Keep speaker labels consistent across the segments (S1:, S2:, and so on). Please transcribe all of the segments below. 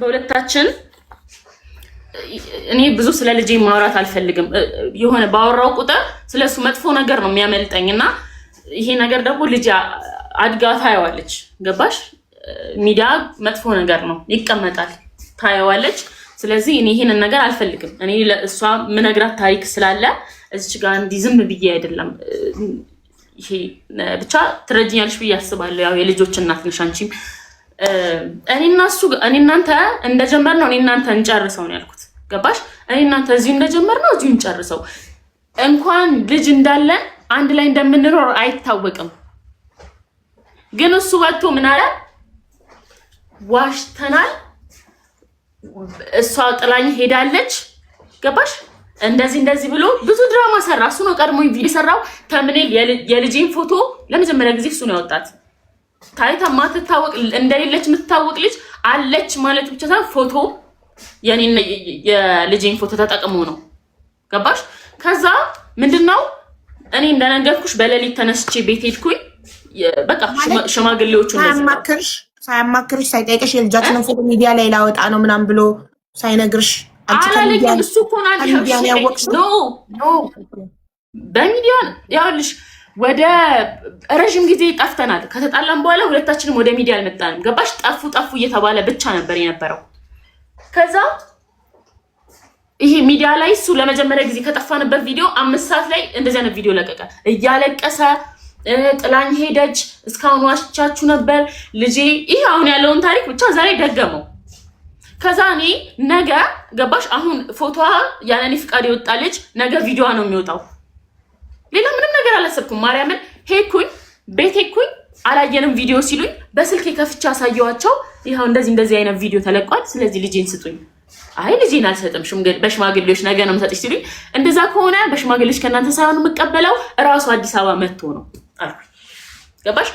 S1: በሁለታችን እኔ ብዙ ስለ ልጄ ማውራት አልፈልግም። የሆነ ባወራው ቁጥር ስለሱ መጥፎ ነገር ነው የሚያመልጠኝና ይሄ ነገር ደግሞ ልጅ አድጋ ታየዋለች። ገባሽ? ሚዲያ መጥፎ ነገር ነው፣ ይቀመጣል፣ ታየዋለች። ስለዚህ እኔ ይሄንን ነገር አልፈልግም። እኔ ለእሷ ምነግራት ታሪክ ስላለ እዚች ጋር እንዲህ ዝም ብዬ አይደለም። ይሄ ብቻ ትረጅኛለሽ ብዬ አስባለሁ። ያው የልጆች እናት ነሽ አንቺም። እኔ እናንተ እንደጀመርነው እኔ እናንተ እንጨርሰው ነው ያልኩት። ገባሽ? እኔ እናንተ እዚሁ እንደጀመርነው እዚሁ እንጨርሰው። እንኳን ልጅ እንዳለን አንድ ላይ እንደምንኖር አይታወቅም። ግን እሱ ወጥቶ ምን አለ? ዋሽተናል፣ እሷ ጥላኝ ሄዳለች። ገባሽ? እንደዚህ ብሎ ብዙ ድራማ ሰራ። እሱ ነው ቀድሞ ቪዲዮ ሰራው። ተምኔል የልጄን ፎቶ ለመጀመሪያ ጊዜ እሱ ነው ያወጣት። ታይታ ማትታወቅ እንደሌለች የምትታወቅ ልጅ አለች ማለት ብቻ ሳይሆን ፎቶ የኔና የልጄን ፎቶ ተጠቅሞ ነው። ገባሽ? ከዛ ምንድነው እኔ እንደነገርኩሽ በሌሊት ተነስቼ ቤት ሄድኩኝ። በቃ ሽማግሌዎቹ
S2: ሳያማክርሽ ሳይጠይቅሽ የልጃችንን ፎቶ ሚዲያ ላይ ላወጣ ነው ምናምን ብሎ ሳይነግርሽ
S1: አላለኝም። እሱ እኮ በሚዲያ ያውልሽ ወደ ረዥም ጊዜ ጠፍተናል። ከተጣላም በኋላ ሁለታችንም ወደ ሚዲያ አልመጣንም። ገባሽ? ጠፉ እየተባለ ብቻ ነበር የነበረው። ከዛ ይሄ ሚዲያ ላይ እሱ ለመጀመሪያ ጊዜ ከጠፋንበት ቪዲዮ 5 ሰዓት ላይ እንደዚህ አይነት ቪዲዮ ለቀቀ። እያለቀሰ ጥላኝ ሄደች፣ እስካሁን ዋሽቻችሁ ነበር ልጄ። ይሄ አሁን ያለውን ታሪክ ብቻ ዛሬ ደገመው። ከዛ እኔ ነገ ገባሽ? አሁን ፎቶዋ ያለኔ ፍቃድ የወጣ ልጅ ነገ ቪዲዮዋ ነው የሚወጣው። ሌላ ምንም ነገር አላሰብኩም። ማርያምን ሄድኩኝ፣ ቤት ሄድኩኝ፣ አላየንም ቪዲዮ ሲሉኝ በስልክ ከፍቼ አሳየዋቸው። ይኸው እንደዚህ አይነት ቪዲዮ ተለቋል፣ ስለዚህ ልጄን ስጡኝ። አይ ልጄን አልሰጥም፣ በሽማግሌዎች ነገ ነው የምሰጥሽ ሲሉኝ፣ እንደዛ ከሆነ በሽማግሌዎች ከእናንተ ሳይሆን የምቀበለው እራሱ አዲስ አበባ መጥቶ ነው አልኩኝ። ገባሽ?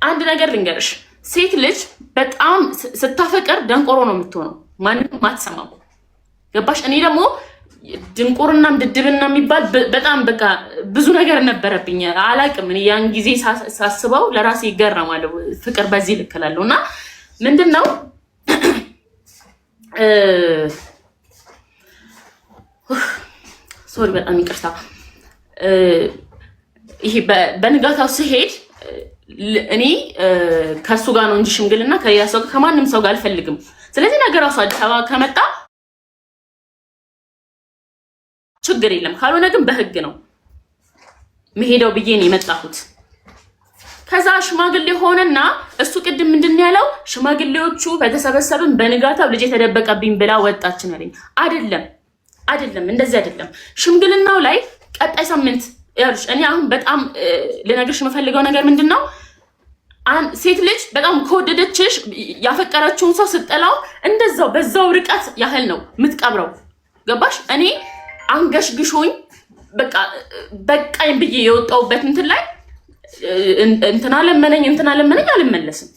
S1: አንድ ነገር ልንገርሽ፣ ሴት ልጅ በጣም ስታፈቅር ደንቆሮ ነው የምትሆነው፣ ማንንም አትሰማም። ገባሽ? እኔ ደግሞ ድንቁርናም ድድብና የሚባል በጣም በቃ ብዙ ነገር ነበረብኝ። አላቅም እኔ ያን ጊዜ ሳስበው ለራሴ ይገረማለሁ። ፍቅር በዚህ ልክላለሁ። እና ምንድነው ሶሪ በጣም ይቅርታ። ይሄ በንጋታው ስሄድ እኔ ከሱ ጋር ነው እንጂ ሽምግልና ከሌላ ሰው ከማንም ሰው ጋር አልፈልግም። ስለዚህ ነገር ራሱ አዲስ አበባ ከመጣ ችግር የለም፣ ካልሆነ ግን በህግ ነው መሄደው ብዬ ነው የመጣሁት። ከዛ ሽማግሌ ሆነና እሱ ቅድም ምንድን ያለው ሽማግሌዎቹ በተሰበሰብን በንጋታው ልጅ የተደበቀብኝ ብላ ወጣችን አለኝ። አይደለም እንደዚህ አይደለም። ሽምግልናው ላይ ቀጣይ ሳምንት ያሉሽ እኔ አሁን በጣም ልነግርሽ የምፈልገው ነገር ምንድነው፣ ሴት ልጅ በጣም ከወደደችሽ ያፈቀረችውን ሰው ስትጠላው እንደዛው በዛው ርቀት ያህል ነው የምትቀብረው። ገባሽ? እኔ አንገሽግሾኝ በቃኝ ብዬ የወጣሁበት እንትን ላይ እንትና ለመነኝ አልመለስም።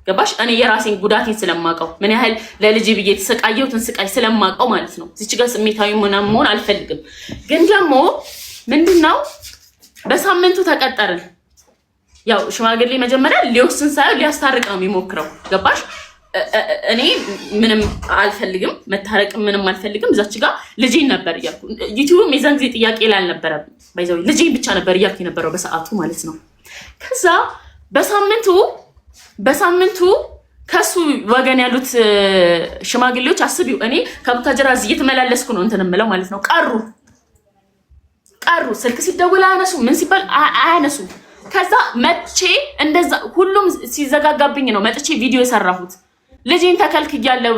S1: ገባሽ? እኔ የራሴን ጉዳቴን ስለማውቀው ምን ያህል ለልጅ ብዬ የተሰቃየሁትን ስቃይ ስለማውቀው ማለት ነው። እዚች ጋር ስሜታዊ መሆን አልፈልግም። ግን ደግሞ ምንድነው በሳምንቱ ተቀጠርን። ያው ሽማግሌ መጀመሪያ ሊወስን ሳይሆን ሊያስታርቅ ነው የሚሞክረው። ገባሽ? እኔ ምንም አልፈልግም፣ መታረቅ ምንም አልፈልግም። እዛች ጋር ልጄን ነበር እያልኩ ዩቲዩብም የዛን ጊዜ ጥያቄ ላይ አልነበረም። ባይዘው ልጄን ብቻ ነበር እያልኩ የነበረው በሰዓቱ ማለት ነው። ከዛ በሳምንቱ ከሱ ወገን ያሉት ሽማግሌዎች አስቢው፣ እኔ ከቡታጀራ እዚህ እየተመላለስኩ ነው እንትን የምለው ማለት ነው። ቀሩ። ስልክ ሲደውል አያነሱ፣ ምን ሲባል አያነሱ። ከዛ መጥቼ እንደዛ ሁሉም ሲዘጋጋብኝ ነው መጥቼ ቪዲዮ የሰራሁት። ልጄን ተከልክያለሁ።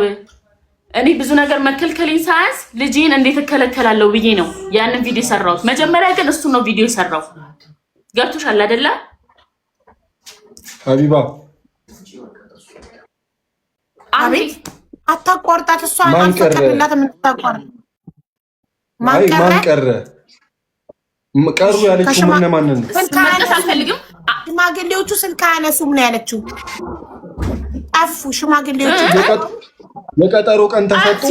S1: እኔ ብዙ ነገር መከልከሌን ሳያንስ ልጄን እንዴት እከለከላለሁ ብዬ ነው ያንን ቪዲዮ የሰራሁት። መጀመሪያ ግን እሱ ነው ቪዲዮ የሰራው። ገብቶሻል አይደለ
S3: ሀቢባ?
S2: አቤት። አታቋርጣት። እሷ አንፈቀድላት የምትታቋርጥ ማን ቀረ? ቀሩ ያለችው ማንን ነው?
S1: አልፈልግም።
S2: ሽማግሌዎቹ ስልክ አያነሱም ነው ያለችው። ጠፉ ሽማግሌዎቹ።
S3: የቀጠሮ ቀን ተሰጡ።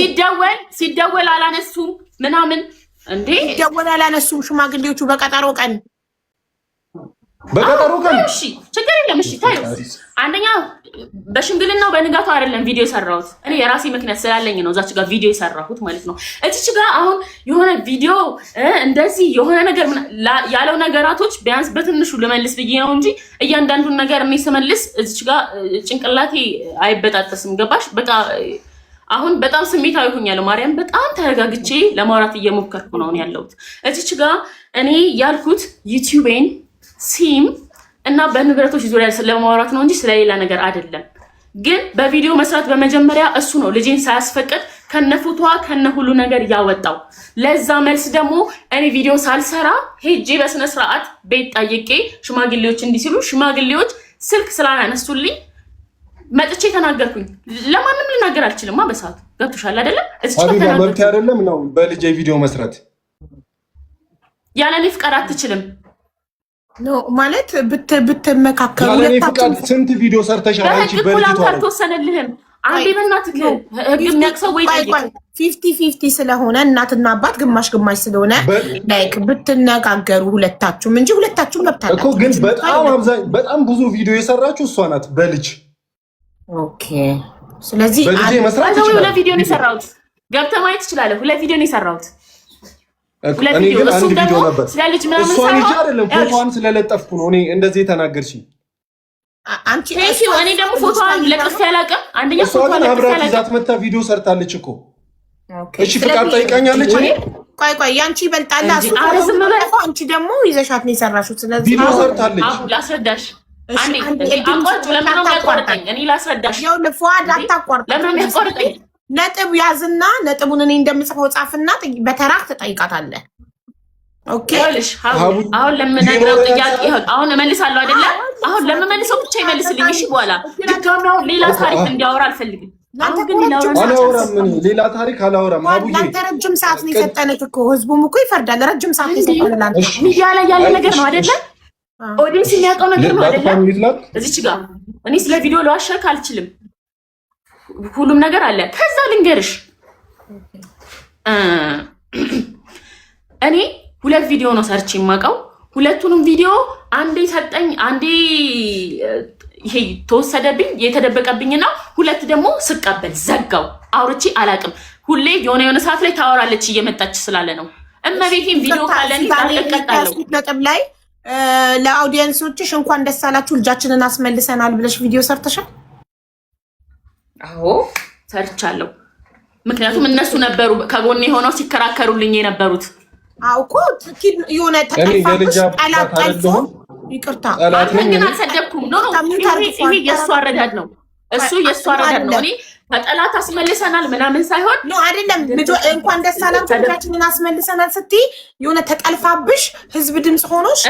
S1: ሲደወል አላነሱም ምናምን እንዴ?
S2: ሲደወል አላነሱም ሽማግሌዎቹ በቀጠሮ ቀን
S3: በቀጠሮ ቀን
S1: እሺ፣ ችግር የለም። እሺ ታዩ። አንደኛ በሽምግልናው በንጋቱ አይደለም ቪዲዮ የሰራሁት እኔ የራሴ ምክንያት ስላለኝ ነው እዛች ጋር ቪዲዮ የሰራሁት ማለት ነው። እዚች ጋር አሁን የሆነ ቪዲዮ እንደዚህ የሆነ ነገር ያለው ነገራቶች ቢያንስ በትንሹ ልመልስ ብዬ ነው እንጂ እያንዳንዱን ነገር እኔ ስመልስ እዚች ጋር ጭንቅላቴ አይበጣጠስም። ገባሽ? በቃ አሁን በጣም ስሜታዊ ሆኛለሁ። ማርያም በጣም ተረጋግቼ ለማውራት እየሞከርኩ ነው ያለሁት። እዚች ጋር እኔ ያልኩት ዩቲዩቤን ሲም እና በንብረቶች ዙሪያ ስለማውራት ነው እንጂ ስለሌላ ነገር አይደለም። ግን በቪዲዮ መስራት በመጀመሪያ እሱ ነው ልጄን ሳያስፈቅድ ከነፎቶዋ ከነ ሁሉ ነገር ያወጣው። ለዛ መልስ ደግሞ እኔ ቪዲዮ ሳልሰራ ሄጄ በስነ ስርዓት ቤት ጠይቄ ሽማግሌዎች እንዲሲሉ ሽማግሌዎች ስልክ ስላላነሱልኝ መጥቼ ተናገርኩኝ። ለማንም ልናገር አልችልማ በሰዓቱ። ገብቶሻል አይደለም?
S3: አቢባ መብት አይደለም ነው በልጄ ቪዲዮ መስራት
S1: ያለ እኔ ፍቃድ አትችልም
S2: ማለት ብትመካከሉ
S3: ያለኔ ፍቃድ ስንት ቪዲዮ ሰርተሻል አንቺ በልጅቷ ላይ
S1: አልተወሰነልህም። አንዴ በእናትህ ህግ የሚያቅሰው ወይ
S2: 50-50 ስለሆነ እናትና አባት ግማሽ ግማሽ ስለሆነ ላይክ ብትነጋገሩ ሁለታችሁም እንጂ ሁለታችሁም መብታላችሁ
S3: እኮ። ግን በጣም ብዙ ቪዲዮ የሰራችሁ እሷ ናት በልጅ።
S2: ኦኬ ስለዚህ
S3: በልጅ መስራት
S1: ይችላል። ሁለት ቪዲዮ ነው የሰራሁት። ገብተህ ማየት ትችላለህ። ሁለት ቪዲዮ ነው የሰራሁት።
S3: እኔ ግን አንድ ቪዲዮ ነበር። እሷን ይዤ አይደለም ፎቶዋን ስለለጠፍኩ ነው እኔ እንደዚህ የተናገርሽኝ።
S2: አንቺ
S1: እኔ ደግሞ ፎቶዋን ለጥፍ ያላቀም አንደኛ
S3: ፎቶዋን አብራት ይዛት መታ ቪዲዮ ሰርታለች እኮ። እሺ ፍቃድ ጠይቃኛለች።
S2: ቆይ ያንቺ ይበልጣል። አንቺ ደግሞ ይዘሻት ነው የሰራሽው። ስለዚህ
S3: ቪዲዮ ሰርታለች።
S1: ላስረዳሽ። አንዴ አቋርጭ። ለምን ነው ያቋርጠኝ? እኔ ላስረዳሽ።
S2: ያው ለፏድ አታቋርጥ።
S1: ለምን ነው ያቋርጠኝ?
S2: ነጥብ ያዝና ነጥቡን እኔ እንደምጽፈው ጻፍና በተራክ ትጠይቃታለህ። ኦኬ አሁን ለምነግረው ጥያቄ አሁን እመልሳለሁ አይደለ? አሁን ለምመልሰው ብቻ ይመልስልኝ። እሺ በኋላ ድጋሚ አሁን ሌላ ታሪክ እንዲያወራ አልፈልግም። አሁን ግን
S3: ሌላ ታሪክ አላወራም። አቡዬ
S2: ለአንተ ረጅም ሰዓት ነው የሰጠንህ እኮ ህዝቡም እኮ ይፈርዳል። ረጅም ሰዓት ነው የሰጠንህ።
S1: ሚዲያ ላይ ያለ ነገር ነው አይደለ? ኦዲየንስ የሚያውቀው ነገር ነው አይደለ? እዚች ጋር እኔ ስለ ቪዲዮ ለዋሸክ አልችልም። ሁሉም ነገር አለ። ከዛ ልንገርሽ እኔ ሁለት ቪዲዮ ነው ሰርች የማውቀው። ሁለቱንም ቪዲዮ አንዴ ሰጠኝ፣ አንዴ ይሄ ተወሰደብኝ የተደበቀብኝና ሁለት ደግሞ ስቀበል ዘጋው። አውርቼ አላቅም። ሁሌ የሆነ ሰዓት ላይ ታወራለች እየመጣች ስላለ ነው። እመቤቴን ቪዲዮ ካለን ታለቀጣለሁ።
S2: ነጥብ ላይ ለአውዲየንሶችሽ እንኳን ደስ አላችሁ ልጃችንን አስመልሰናል ብለሽ ቪዲዮ ሰርተሻል?
S1: አዎ ሰርቻለሁ። ምክንያቱም እነሱ ነበሩ ከጎኔ ሆነው ሲከራከሩልኝ የነበሩት።
S2: አውቆ የሆነ ተቀፋሽ ጠላጣልፎ ይቅርታ
S1: ግን አልሰደብኩም። ኖ ይሄ የእሱ አረዳድ ነው። እሱ የእሱ አረዳድ ነው። እኔ በጠላት አስመልሰናል ምናምን ሳይሆን
S2: ኖ አይደለም። እንኳን ደስ አላችሁ ልጃችንን አስመልሰናል ስትይ የሆነ ተጠልፋብሽ ህዝብ ድምፅ ሆኖሽ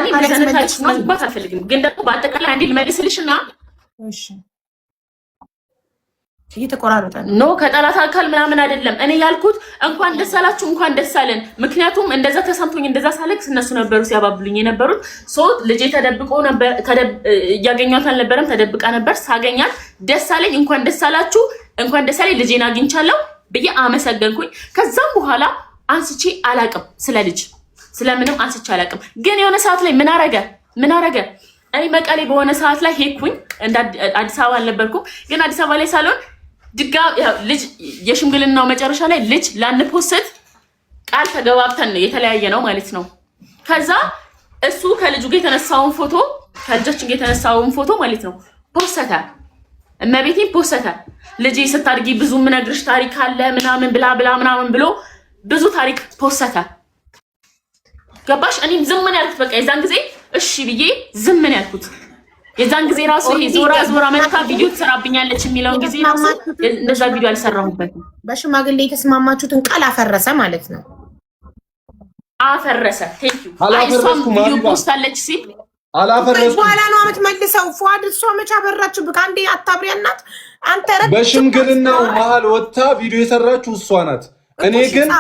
S1: እኔ በዘነታች መግባት አልፈልግም። ግን ደግሞ በአጠቃላይ አንዴ ልመልስልሽና
S2: እሺ እየተቆራረጠ
S1: ኖ ከጠላት አካል ምናምን አይደለም። እኔ ያልኩት እንኳን ደስ አላችሁ እንኳን ደስ አለን። ምክንያቱም እንደዛ ተሰምቶኝ እንደዛ ሳለቅስ እነሱ ነበሩ ሲያባብሉኝ የነበሩት። ልጄ ተደብቆ ነበር፣ እያገኟት አልነበረም፣ ተደብቃ ነበር። ሳገኛት ደስ አለኝ። እንኳን ደስ አላችሁ እንኳን ደስ አለኝ ልጄን አግኝቻለሁ ብዬ አመሰገንኩኝ። ከዛም በኋላ አንስቼ አላቅም፣ ስለ ልጅ ስለምንም አንስቼ አላቅም። ግን የሆነ ሰዓት ላይ ምን አረገ እኔ መቀሌ በሆነ ሰዓት ላይ ሄድኩኝ። አዲስ አበባ አልነበርኩም፣ ግን አዲስ አበባ ላይ ሳልሆን ልጅ የሽምግልናው መጨረሻ ላይ ልጅ ላንፖስት ቃል ተገባብተን የተለያየ ነው ማለት ነው። ከዛ እሱ ከልጁ ጋር የተነሳውን ፎቶ ከልጃችን ጋር የተነሳውን ፎቶ ማለት ነው ፖስተ። እመቤቴን ፖስተ። ልጅ ስታድጊ ብዙ ምነግርሽ ታሪክ አለ ምናምን ብላ ምናምን ብሎ ብዙ ታሪክ ፖስተ። ገባሽ? እኔም ዝም ምን ያልኩት በቃ የዛን ጊዜ እሺ ብዬ ዝም ምን ያልኩት የዛን ጊዜ ራሱ ይሄ ዞራ መጥታ ቪዲዮ ትሰራብኛለች የሚለውን ጊዜ ራሱ እንደዛ ቪዲዮ አልሰራሁበትም።
S2: በሽማግሌ የተስማማችሁትን ቃል አፈረሰ ማለት ነው።
S1: አፈረሰ። ቴንክ ዩ አይሷም ቪዲዮ ፖስት አለች ሲል
S3: አላፈረስኩም።
S2: በኋላ ነው አመት መልሰው ፏድ እሷ መቻ በራችሁ አንዴ አታብሪያናት አንተ ረድ
S3: በሽምግልናው መሀል ወጥታ ቪዲዮ የሰራችሁ እሷ ናት። እኔ ግን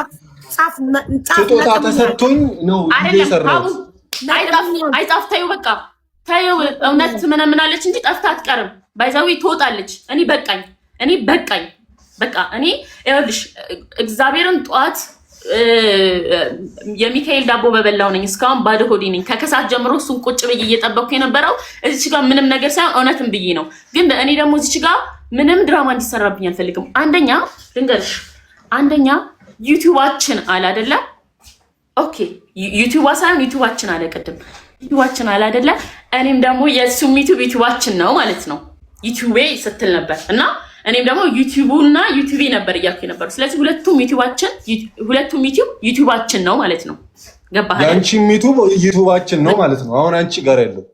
S3: ስጦታ ተሰጥቶኝ ነው ቪዲዮ የሰራሁት።
S1: አይጣፍታዩ በቃ ታየው እውነት ምናምናለች እንጂ ጠፍታ አትቀርም። ባይዛዊ ትወጣለች። እኔ በቃኝ በቃ እኔ ይኸውልሽ እግዚአብሔርን ጠዋት የሚካኤል ዳቦ በበላው ነኝ እስካሁን ባዶ ሆዴ ነኝ። ከከሳት ጀምሮ እሱን ቁጭ ብዬ እየጠበቅኩ የነበረው እዚች ጋር ምንም ነገር ሳይሆን እውነትም ብዬ ነው። ግን እኔ ደግሞ እዚች ጋር ምንም ድራማ እንዲሰራብኝ አልፈልግም። አንደኛ ልንገርሽ፣ አንደኛ ዩቲዩባችን አለ አይደለ? ኦኬ ዩቲዩባ ሳይሆን ዩቲዩባችን አለ፣ ቅድም ዩቲዩባችን አለ አይደለ? እኔም ደግሞ የእሱም ዩቲዩባችን ነው ማለት ነው። ዩቲዩቤ ስትል ነበር እና እኔም ደግሞ ዩቲዩቡና ዩቲዩቤ ነበር እያልኩ የነበረው። ስለዚህ ሁለቱም ዩቲዩባችን ነው ማለት ነው። ገባህ?
S3: ያንቺም ዩቲዩባችን ነው ማለት ነው። አሁን አንቺ ጋር ያለው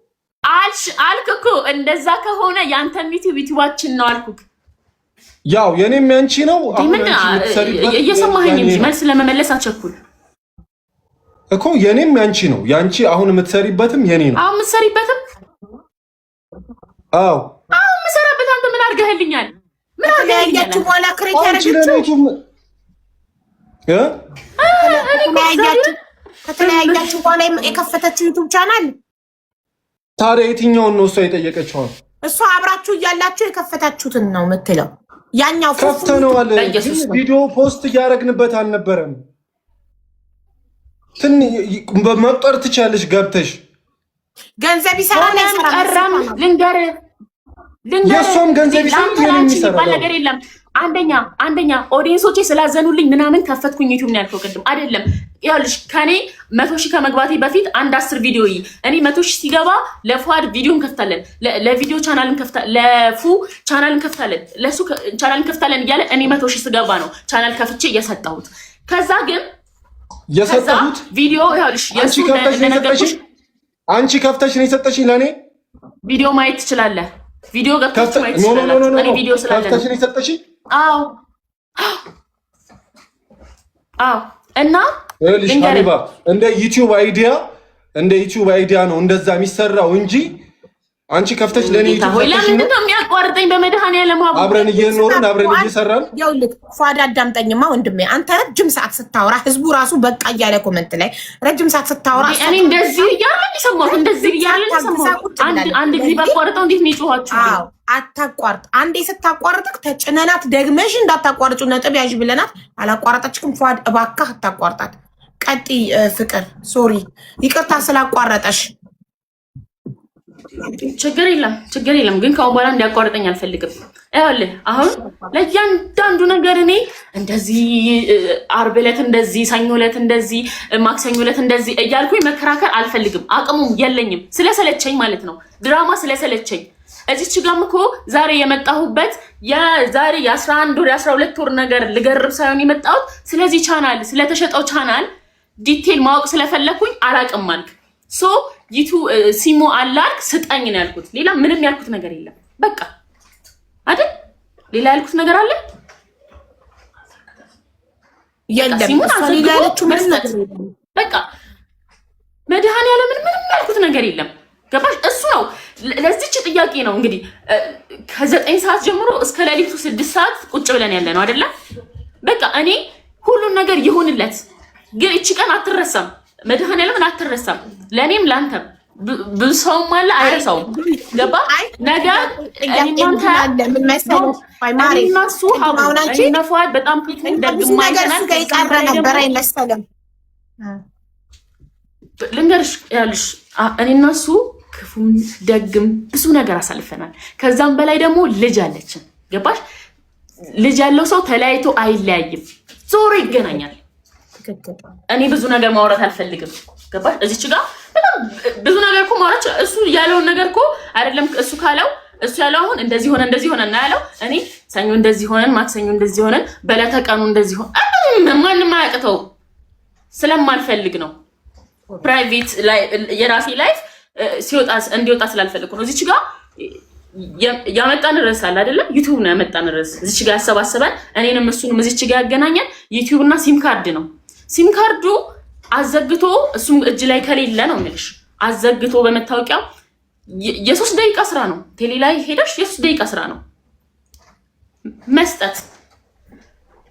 S1: አልክ እኮ። እንደዛ ከሆነ ያንተም ዩቲዩባችን ነው አልኩክ።
S3: ያው የኔም ያንቺ ነው።
S1: አሁን እየሰማኸኝ እንጂ መልስ ለመመለስ አቸኩል
S3: እኮ። የኔም ያንቺ ነው። ያንቺ አሁን የምትሰሪበትም የኔ ነው።
S1: አሁን የምትሰሪበትም
S3: አሁን
S1: የምሰራበት አንተ ምን አድርገህልኛል? ምን
S2: አድርገህልኛል? በኋላ ክሬት ያደረገችው ከተለያያችሁ በኋላ የከፈተችው ዩቲዩብ ቻናል።
S3: ታዲያ የትኛውን ነው እሷ የጠየቀችው?
S2: እሷ አብራችሁ እያላችሁ የከፈታችሁትን ነው የምትለው። ያኛው
S3: ከፍተነዋል፣ ቪዲዮ ፖስት እያደረግንበት አልነበረም። መቁጠር ትቻለሽ ገብተሽ።
S2: ገንዘብ ይሰራል አይሰራም?
S1: ልንገርህ
S3: የእሷም ገንዘብ
S1: ይሰራል ነገር የለም። አንደኛ ኦዲየንሶቼ ስላዘኑልኝ ምናምን ከፈትኩኝ ዩቲዩብ ነው ያልከው ቅድም አይደለም። ይኸውልሽ ከኔ 100,000 ከመግባቴ በፊት 10 ቪዲዮ እኔ 100,000 ሲገባ ለፉአድ ቪዲዮ እንከፍታለን፣ ለቪዲዮ ቻናል እንከፍታለን፣ ለፉ ቻናል እንከፍታለን፣ ለሱ ቻናል እንከፍታለን እያለ እኔ 100,000 ስገባ ነው ቻናል ከፍቼ እየሰጠሁት። ከዛ ግን
S3: የሰጠሁት
S1: ቪዲዮ ይኸውልሽ የሱ እንደነገርኩሽ
S3: አንቺ ከፍተሽ ነው የሰጠሽኝ ለኔ።
S1: ቪዲዮ ማየት ትችላለህ። ቪዲዮ ገብተሽ ማየት ትችላለህ። እኔ ቪዲዮ ስላለ
S3: ከፍተሽ ነው የሰጠሽኝ።
S1: አዎ እና
S3: ሀቢባ እንደ ዩቲዩብ አይዲያ ነው እንደዛ የሚሰራው እንጂ አንቺ ከፍተሽ ለኔ ዩቲዩብ
S1: ለምንድን ነው የሚያቋርጠኝ? በመድኃኒዓለም
S3: አብረን እየኖርን አብረን እየሰራን
S2: ይኸውልህ ፏድ አዳምጠኝማ ወንድሜ። አንተ ረጅም ሰዓት ስታወራ ህዝቡ ራሱ በቃ እያለ ኮመንት ላይ ረጅም ሰዓት ስታወራ
S1: እኔ እንደዚህ እያለ የሰማሁት እንደዚህ እያለ የሰማሁት አንድ ጊዜ ባቋርጠው እንዴት ነው የጮኋችሁ?
S2: አዎ አታቋርጥ። አንዴ ስታቋርጥክ ተጭነናት ደግመሽ እንዳታቋርጩ ነጥብ ያዥ ብለናት አላቋረጠችክም። ፏድ እባክህ አታቋርጣት። ቀጥይ ፍቅር። ሶሪ ይቅርታ ስላቋረጠሽ።
S1: ችግር የለም ግን ከአሁን በኋላ እንዲያቋርጠኝ አልፈልግም። ይኸውልህ አሁን ለእያንዳንዱ ነገር እኔ እንደዚህ ዓርብ ዕለት እንደዚህ፣ ሰኞ ዕለት እንደዚህ፣ ማክሰኞ ዕለት እንደዚህ እያልኩኝ መከራከር አልፈልግም። አቅሙም የለኝም ስለሰለቸኝ ማለት ነው። ድራማ ስለሰለቸኝ እዚች ጋርም እኮ ዛሬ የመጣሁበት የዛሬ የ11 ወር የ12 ወር ነገር ልገርብ ሳይሆን የመጣሁት ስለዚህ ቻናል ስለተሸጠው ቻናል ዲቴል ማወቅ ስለፈለኩኝ አላቅም አልክ። ሶ ሲሞ አላልክ ስጠኝ ነው ያልኩት። ሌላ ምንም ያልኩት ነገር የለም። በቃ አይደል? ሌላ ያልኩት ነገር አለ?
S2: የለም።
S1: ሲሞን አዘግቶ መስጠት በቃ መድኃኒዓለምን ምንም ያልኩት ነገር የለም። ገባሽ? እሱ ነው ለዚች ጥያቄ ነው እንግዲህ ከ9 ሰዓት ጀምሮ እስከ ሌሊቱ 6 ሰዓት ቁጭ ብለን ያለ ነው አይደለ? በቃ እኔ ሁሉን ነገር ይሁንለት፣ ግን እቺ ቀን አትረሳም። መድኃኒዓለምን አትረሳም። ለእኔም ለአንተም ብዙ ሰውም አለ አይረሳውም። ገባ? ነገ እኔናሱ ፉአድ በጣም ደግማ
S2: ነበር አይመሰለም።
S1: ልንገርሽ ያልሽ እኔና እሱ ክፉም ደግም ብዙ ነገር አሳልፈናል። ከዛም በላይ ደግሞ ልጅ አለችን። ገባሽ? ልጅ ያለው ሰው ተለያይቶ አይለያይም፣ ዞሮ ይገናኛል። እኔ ብዙ ነገር ማውራት አልፈልግም። ገባሽ? እዚች ጋር በጣም ብዙ ነገር እኮ ማውራት እሱ ያለውን ነገር እኮ አይደለም እሱ ካለው እሱ ያለው አሁን እንደዚህ ሆነ እና ያለው እኔ ሰኞ እንደዚህ ሆነን ማክሰኞ እንደዚህ ሆነን በዕለተ ቀኑ እንደዚህ ሆነ ማንም አያቅተው ስለማልፈልግ ነው። ፕራይቬት የራሴ ላይፍ እንዲወጣ ስላልፈልግ ነው። እዚች ጋር ያመጣን ርዕስ አለ አይደለም? ዩቲዩብ ነው ያመጣን ርዕስ። እዚች ጋር ያሰባሰበን እኔንም እሱንም እዚች ጋር ያገናኘን ዩቲዩብ እና ሲም ካርድ ነው። ሲም ካርዱ አዘግቶ እሱም እጅ ላይ ከሌለ ነው የምልሽ፣ አዘግቶ በመታወቂያው የ3 ደቂቃ ስራ ነው። ቴሌ ላይ ሄደሽ የ3 ደቂቃ ስራ ነው መስጠት።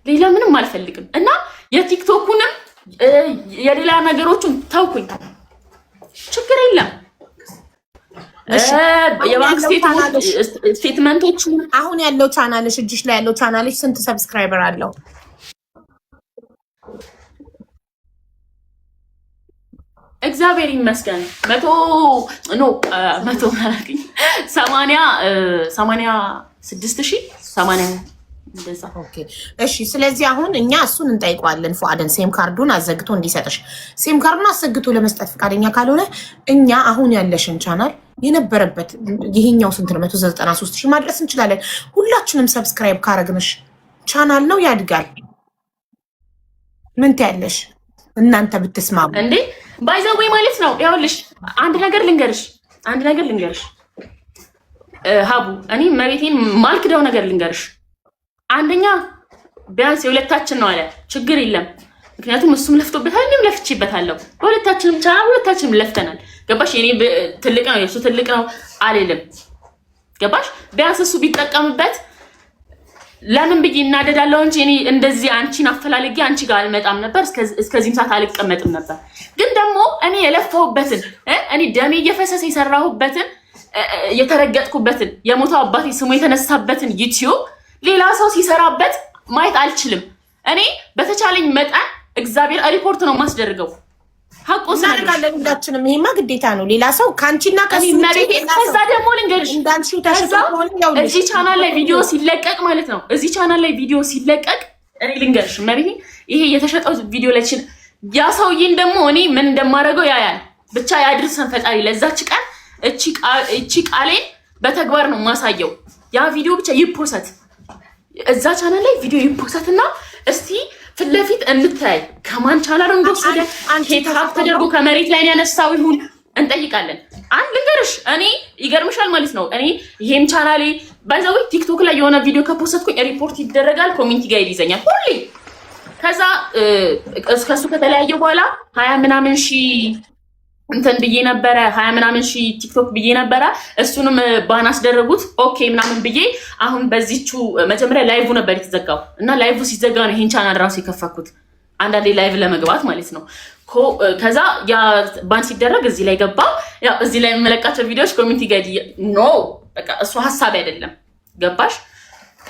S1: ሌላ ምንም አልፈልግም እና የቲክቶኩንም የሌላ ነገሮችን ተውኩኝ። ችግር የለም። የባንክ ስቴትመንቶች
S2: አሁን ያለው ቻናልሽ እጅሽ ላይ ያለው ቻናልሽ ስንት ሰብስክራይበር አለው?
S1: እግዚአብሔር ይመስገን 86,000 እንደዛ።
S2: ኦኬ እሺ። ስለዚህ አሁን እኛ እሱን እንጠይቀዋለን ፉአድን ሴም ካርዱን አዘግቶ እንዲሰጥሽ። ሴም ካርዱን አዘግቶ ለመስጠት ፈቃደኛ ካልሆነ እኛ አሁን ያለሽን ቻናል የነበረበት ይሄኛው ስንት ነው 193,000 ማድረስ እንችላለን። ሁላችንም ሰብስክራይብ ካረግንሽ ቻናል ነው ያድጋል። ምን ትያለሽ? እናንተ ብትስማሙ
S1: እንዴ ባይዘዌ ማለት ነው። ይኸውልሽ አንድ ነገር ልንገርሽ ሀቡ፣ እኔ መቤቴን ማልክደው ነገር ልንገርሽ። አንደኛ ቢያንስ የሁለታችን ነው አለ፣ ችግር የለም ምክንያቱም እሱም ለፍቶበታል፣ እኔም ለፍቼበታለሁ። በሁለታችንም ቻናል ሁለታችንም ለፍተናል። ገባሽ? የኔ ትልቅ ነው የእሱ ትልቅ ነው አልልም። ገባሽ? ቢያንስ እሱ ቢጠቀምበት ለምን ብዬ እናደዳለው እንጂ እኔ እንደዚህ አንቺን አፈላልጌ አንቺ ጋር አልመጣም ነበር፣ እስከዚህም ሰዓት አልቀመጥም ነበር። ግን ደግሞ እኔ የለፋሁበትን እኔ ደሜ እየፈሰሰ የሰራሁበትን የተረገጥኩበትን የሞተው አባቴ ስሙ የተነሳበትን ዩቲዩብ ሌላ ሰው ሲሰራበት ማየት አልችልም። እኔ በተቻለኝ መጠን እግዚአብሔር ሪፖርት ነው ማስደርገው። ሀቁ
S2: እናደርጋለን ሁላችንም። ይሄማ ግዴታ ነው። ሌላ ሰው ካንቺና
S1: ከዛ ደግሞ ልንገርሽ እዚህ ቻናል ላይ ቪዲዮ ሲለቀቅ ማለት ነው እዚህ ቻናል ላይ ቪዲዮ ሲለቀቅ እኔ ልንገርሽ መቤቴ ይሄ የተሸጠው ቪዲዮ ላይ ያ ሰውዬን ደግሞ እኔ ምን እንደማደርገው ያያል። ብቻ ያድርሰን ፈጣሪ ለዛች ቀን። እቺ ቃሌን በተግባር ነው ማሳየው። ያ ቪዲዮ ብቻ ይፖሰት እዛ ቻናል ላይ ቪዲዮ ይፖሰትና እስቲ ፊት ለፊት እንታይ ከማን ቻናል እንደወሰደ አንቺ ታክ ተደርጎ ከመሬት ላይ ያነሳው ይሁን እንጠይቃለን። አንድ ልንገርሽ እኔ ይገርምሻል ማለት ነው እኔ ይሄም ቻናሌ ባይዛው ቲክቶክ ላይ የሆነ ቪዲዮ ከፖስትኩኝ ሪፖርት ይደረጋል፣ ኮሜንት ጋር ይይዘኛል ሁሌ። ከዛ እስከሱ ከተለያየ በኋላ 20 ምናምን ሺህ እንትን ብዬ ነበረ 20 ምናምን ሺህ ቲክቶክ ብዬ ነበረ። እሱንም ባን አስደረጉት። ኦኬ ምናምን ብዬ አሁን በዚቹ መጀመሪያ ላይቭ ነበር የተዘጋው እና ላይቭ ሲዘጋ ነው ይሄን ቻናል ራሱ የከፈኩት አንዳንዴ ላይቭ ለመግባት ማለት ነው። ከዛ ያ ባን ሲደረግ እዚህ ላይ ገባ። ያው እዚህ ላይ የምለቃቸው ቪዲዮዎች ኮሚኒቲ ጋር ኖ በቃ እሱ ሐሳብ አይደለም። ገባሽ?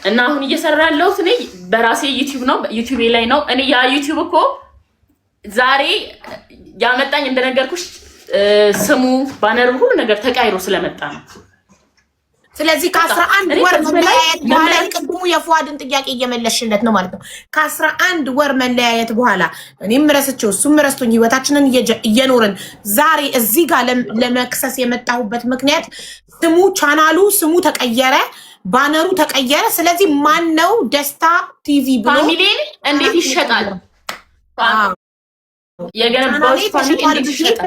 S1: እና አሁን እየሰራ ያለሁት እኔ በራሴ ዩቲዩብ ነው፣ ዩቲዩብ ላይ ነው። እኔ ያ ዩቲዩብ እኮ ዛሬ ያመጣኝ እንደነገርኩሽ ስሙ ባነሩ ሁሉ ነገር ተቃይሮ ስለመጣ ነው።
S2: ስለዚህ ከ11 ወር መለያየት በኋላ ቅድሙ የፉአድን ጥያቄ እየመለሽለት ነው ማለት ነው። ከ11 ወር መለያየት በኋላ እኔም ረስቼው እሱም ረስቶኝ ህይወታችንን እየኖርን ዛሬ እዚህ ጋር ለመክሰስ የመጣሁበት ምክንያት ስሙ ቻናሉ ስሙ ተቀየረ፣ ባነሩ ተቀየረ። ስለዚህ ማን ነው ደስታ ቲቪ ብሎ
S1: ፋሚሊን እንዴት ይሸጣል?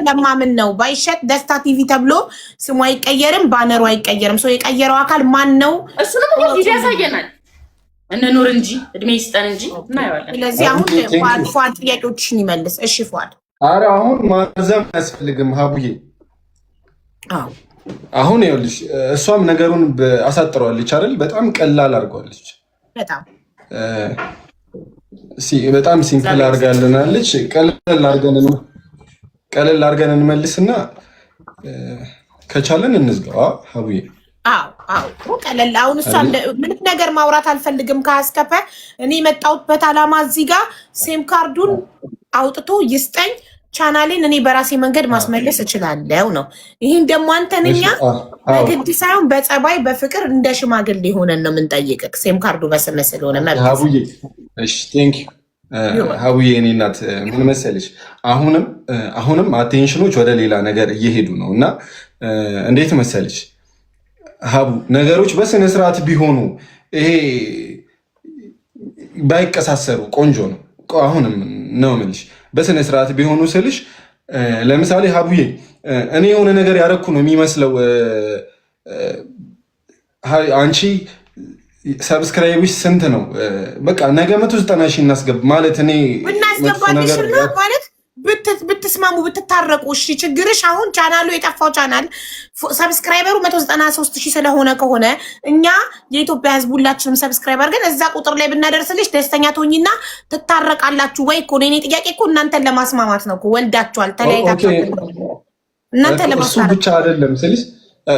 S2: ለማምን ነው ባይሸጥ ደስታ ቲቪ ተብሎ ስሙ አይቀየርም፣ ባነሩ አይቀየርም። ሰው የቀየረው አካል ማን ነው?
S1: እሱንም ቪዲዮ ያሳየናል። እንኑር እንጂ እድሜ ይስጠን እንጂ እናየዋለን።
S2: ስለዚህ አሁን ፉአድ ጥያቄዎችን ይመልስ። እሺ ፉአድ።
S3: ኧረ አሁን ማርዘም አያስፈልግም ሀቡዬ። አሁን ይኸውልሽ እሷም ነገሩን አሳጥረዋለች አይደል? በጣም ቀላል አድርገዋለች። በጣም ሲምፕል አድርጋልናለች። ቀለል አድርገን እንመልስና ከቻለን እንዝጋው። ሀቡዬ
S2: ቀለል። አሁን እሷ ምንም ነገር ማውራት አልፈልግም ከአስከፈ። እኔ የመጣሁበት ዓላማ እዚህ ጋር ሴም ካርዱን አውጥቶ ይስጠኝ፣ ቻናሌን እኔ በራሴ መንገድ ማስመለስ እችላለሁ ነው። ይህን ደግሞ አንተን እኛ በግድ ሳይሆን በጸባይ በፍቅር እንደ ሽማግሌ ሆነን ነው የምንጠይቅህ። ሴም ካርዱ በስመ ስለሆነ
S3: ሀቡዬ። እሺ ቴንክ ዩ ሀቡዬ። እኔ እናት ምን መሰለሽ አሁንም አቴንሽኖች ወደ ሌላ ነገር እየሄዱ ነው እና እንዴት መሰለሽ ሀቡ ነገሮች በስነ ስርዓት ቢሆኑ ይሄ ባይቀሳሰሩ ቆንጆ ነው። አሁንም ነው የምልሽ በስነ ስርዓት ቢሆኑ ስልሽ ለምሳሌ ሀቡዬ እኔ የሆነ ነገር ያደረኩ ነው የሚመስለው። አንቺ ሰብስክራይብሽ ስንት ነው? በቃ ነገ 190,000 እናስገባ ማለት እኔ
S2: እናስገባልሽና ማለት ብትስማሙ ብትታረቁ። እሺ ችግርሽ አሁን ቻናሉ የጠፋው ቻናል ሰብስክራይበሩ 193,000 ስለሆነ ከሆነ እኛ የኢትዮጵያ ሕዝብ ሁላችንም ሰብስክራይበር ግን እዛ ቁጥር ላይ ብናደርስልሽ ደስተኛ ትሆኝና ትታረቃላችሁ ወይ? እኮ እኔ ጥያቄ እኮ እናንተን ለማስማማት ነው እኮ። ወልዳችኋል፣ ተለያይታችኋል። እናንተን ለማስማማት
S3: እሱ ብቻ አይደለም ስልሽ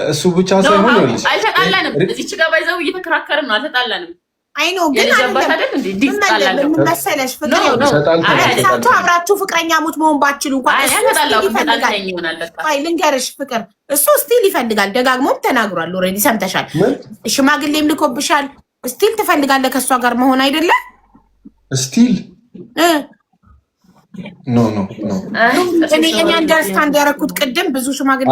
S3: እሱ ብቻ ሳይሆን ነው።
S1: አልተጣላንም። እዚች ጋር ባይዘው እየተከራከርን ነው። አልተጣላንም።
S2: አይ ነው ግን መሰለሽ ፍቅር አብራችሁ ፍቅረኛሞች መሆን ባትችሉ እንኳን ልንገርሽ ፍቅር እሱ ስቲል ይፈልጋል። ደጋግሞም ተናግሯል። ኦልሬዲ ሰምተሻል። ሽማግሌም ልኮብሻል። ስቲል ትፈልጋለህ ከእሷ ጋር መሆን አይደለም ስቲል
S3: ኖ
S2: እኔ አንደርስታንድ ያደረኩት ቅድም ብዙ ሽማግሌ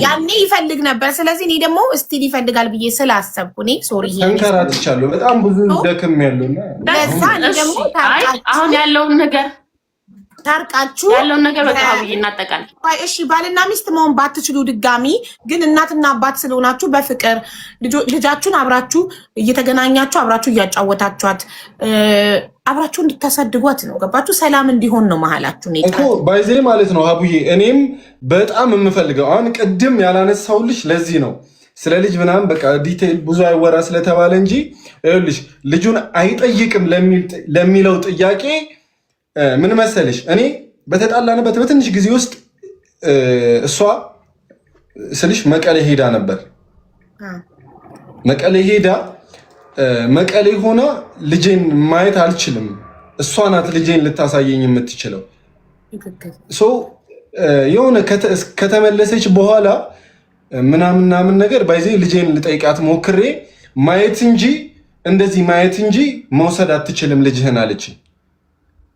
S2: ያኔ ይፈልግ ነበር። ስለዚህ እኔ ደግሞ ስቲል ይፈልጋል ብዬ ስላሰብኩ እኔ ሶሪ
S3: ተንከራትቻለሁ። በጣም ብዙ ደክም ያለውና
S2: ለዛ እኔ ደግሞ
S1: አሁን ያለውን ነገር
S2: ታርቃችሁ
S1: ያለውን ነገር በቃ ይናጠቃል።
S2: እሺ ባልና ሚስት መሆን ባትችሉ ድጋሚ ግን እናትና አባት ስለሆናችሁ በፍቅር ልጃችሁን አብራችሁ እየተገናኛችሁ አብራችሁ እያጫወታችኋት አብራችሁ እንድታሳድጓት ነው። ገባችሁ? ሰላም እንዲሆን ነው መሀላችሁ
S3: እኮ ባይዜ ማለት ነው። ሀቡዬ እኔም በጣም የምፈልገው አሁን ቅድም ያላነሳውልሽ ለዚህ ነው ስለ ልጅ ምናምን በቃ ዲቴል ብዙ አይወራ ስለተባለ እንጂ ይኸውልሽ ልጁን አይጠይቅም ለሚለው ጥያቄ ምን መሰለሽ እኔ በተጣላንበት በትንሽ ጊዜ ውስጥ እሷ ስልሽ መቀሌ ሄዳ ነበር። መቀሌ ሆና ልጄን ማየት አልችልም፣ እሷ ናት ልጄን ልታሳየኝ የምትችለው። የሆነ ከተመለሰች በኋላ ምናምን ነገር ባይዜ ልጄን ልጠይቃት ሞክሬ ማየት እንጂ መውሰድ አትችልም ልጅህን አለች